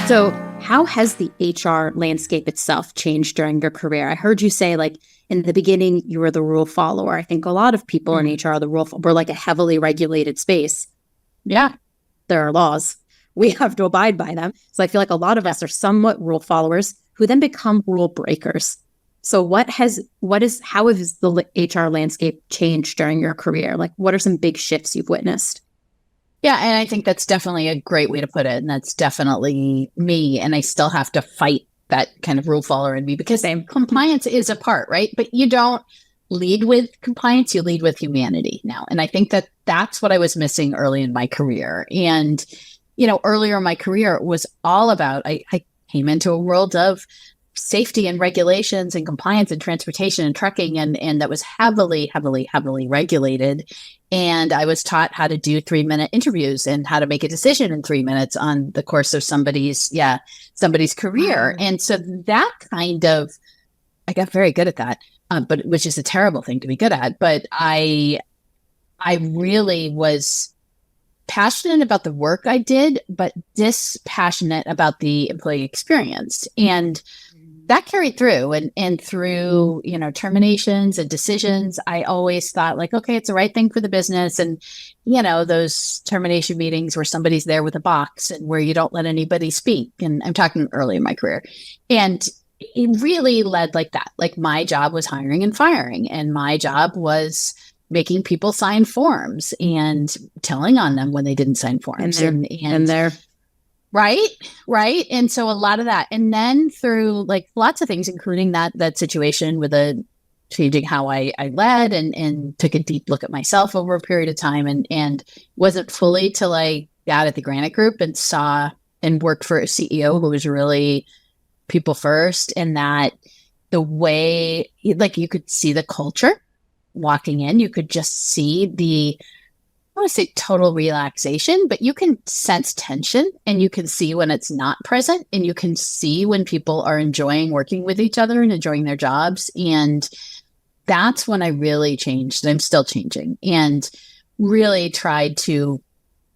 So how has the HR landscape itself changed during your career? I heard you say, like, in the beginning, you were the rule follower. I think a lot of people in HR, we're like a heavily regulated space. Yeah. There are laws. We have to abide by them. So I feel like a lot of us are somewhat rule followers who then become rule breakers. So how has the HR landscape changed during your career? Like, what are some big shifts you've witnessed? Yeah. And I think that's definitely a great way to put it. And that's definitely me. And I still have to fight that kind of rule follower in me because compliance is a part, right? But you don't lead with compliance, you lead with humanity now. And I think that that's what I was missing early in my career. And, earlier in my career, it was all about, I came into a world of safety and regulations and compliance and transportation and trucking. And that was heavily, heavily, heavily regulated. And I was taught how to do 3-minute interviews and how to make a decision in 3 minutes on the course of somebody's career. And so that I got very good at that, but which is a terrible thing to be good at. But I really was passionate about the work I did, but dispassionate about the employee experience. And that carried through and through, terminations and decisions. I always thought like, okay, it's the right thing for the business. And, those termination meetings where somebody's there with a box and where you don't let anybody speak. And I'm talking early in my career. And it really led like that. Like my job was hiring and firing, and my job was making people sign forms and telling on them when they didn't sign forms. And they're Right. And so a lot of that. And then through like lots of things, including that situation with changing how I led and took a deep look at myself over a period of time and wasn't fully till I got at the Granite Group and saw and worked for a CEO who was really people first, and that the way like you could see the culture walking in, you could just see I want to say total relaxation, but you can sense tension and you can see when it's not present, and you can see when people are enjoying working with each other and enjoying their jobs. And that's when I really changed. And I'm still changing and really tried to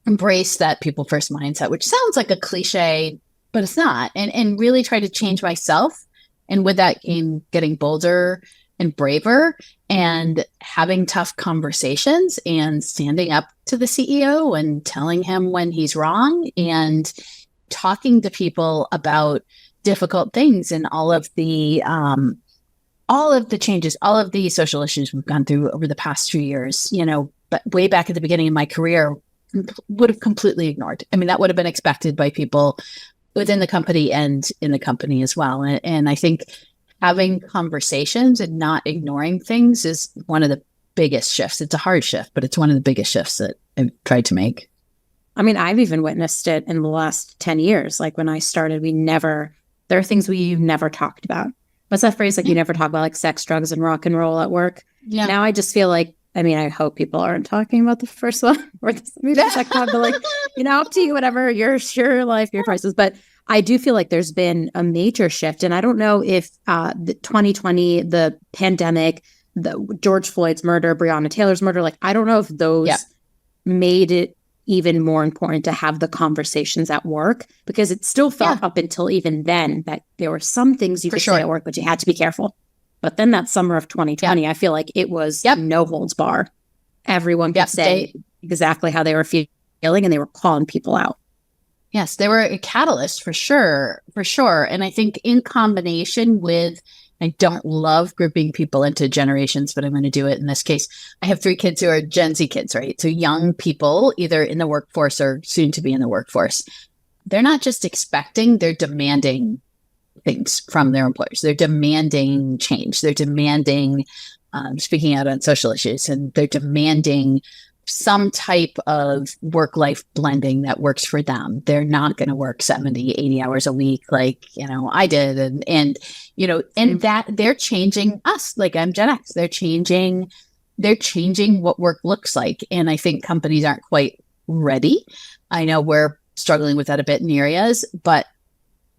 embrace that people first mindset, which sounds like a cliche, but it's not. And really try to change myself. And with that came getting bolder and braver and having tough conversations and standing up to the CEO and telling him when he's wrong and talking to people about difficult things and all of the changes, all of the social issues we've gone through over the past few years, but way back at the beginning of my career would have completely ignored. I mean, that would have been expected by people within the company and in the company as well. And I think having conversations and not ignoring things is one of the biggest shifts. It's a hard shift, but it's one of the biggest shifts that I've tried to make. I mean, I've even witnessed it in the last 10 years. Like when I started, there are things we never talked about. What's that phrase? Like you never talk about like sex, drugs, and rock and roll at work. Yeah. Now I just feel like, I mean, I hope people aren't talking about the first one or the second one, but like, up to you, whatever, your life, your choices. But I do feel like there's been a major shift. And I don't know if the 2020, the pandemic, the George Floyd's murder, Breonna Taylor's murder, like, I don't know if those made it even more important to have the conversations at work, because it still felt up until even then that there were some things you could say at work, but you had to be careful. But then that summer of 2020, I feel like it was no holds bar. Everyone could say exactly how they were feeling, and they were calling people out. Yes, they were a catalyst for sure. And I think in combination with, I don't love grouping people into generations, but I'm going to do it in this case. I have 3 kids who are Gen Z kids, right? So young people, either in the workforce or soon to be in the workforce. They're not just expecting, they're demanding things from their employers. They're demanding change. They're demanding speaking out on social issues, and they're demanding some type of work-life blending that works for them. They're not going to work 70, 80 hours a week like, I did. And that they're changing us. Like I'm Gen X. They're changing what work looks like. And I think companies aren't quite ready. I know we're struggling with that a bit in areas, but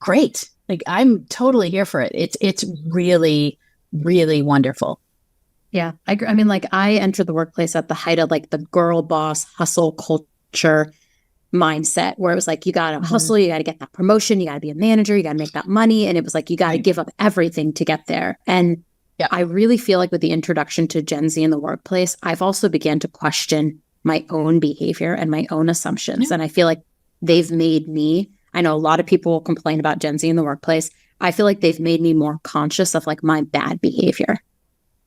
great. Like I'm totally here for it. It's really, really wonderful. Yeah, I mean, like I entered the workplace at the height of like the girl boss hustle culture. mindset where it was like, you got to hustle, you got to get that promotion, you got to be a manager, you got to make that money. And it was like, you got to give up everything to get there. And I really feel like with the introduction to Gen Z in the workplace, I've also began to question my own behavior and my own assumptions. And I feel like they've made me, I know a lot of people complain about Gen Z in the workplace. I feel like they've made me more conscious of like my bad behavior.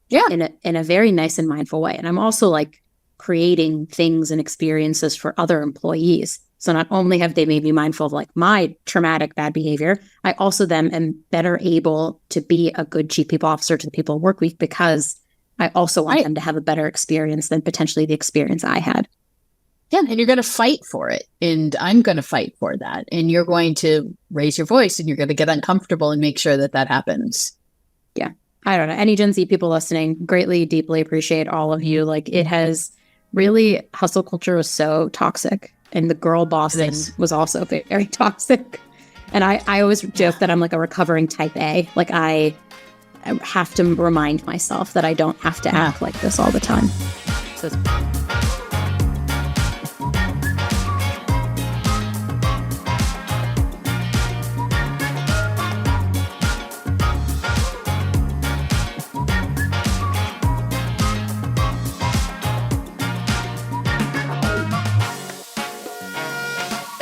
Yeah. In a very nice and mindful way. And I'm also like creating things and experiences for other employees. So not only have they made me mindful of like my traumatic bad behavior, I also then am better able to be a good chief people officer to the people work week because I also want them to have a better experience than potentially the experience I had. Yeah, and you're going to fight for it. And I'm going to fight for that. And you're going to raise your voice and you're going to get uncomfortable and make sure that happens. Yeah. I don't know. Any Gen Z people listening, greatly, deeply appreciate all of you. Like it has really, hustle culture was so toxic. And the girl bossing was also very toxic. And I always joke that I'm like a recovering type A. Like I have to remind myself that I don't have to act like this all the time. So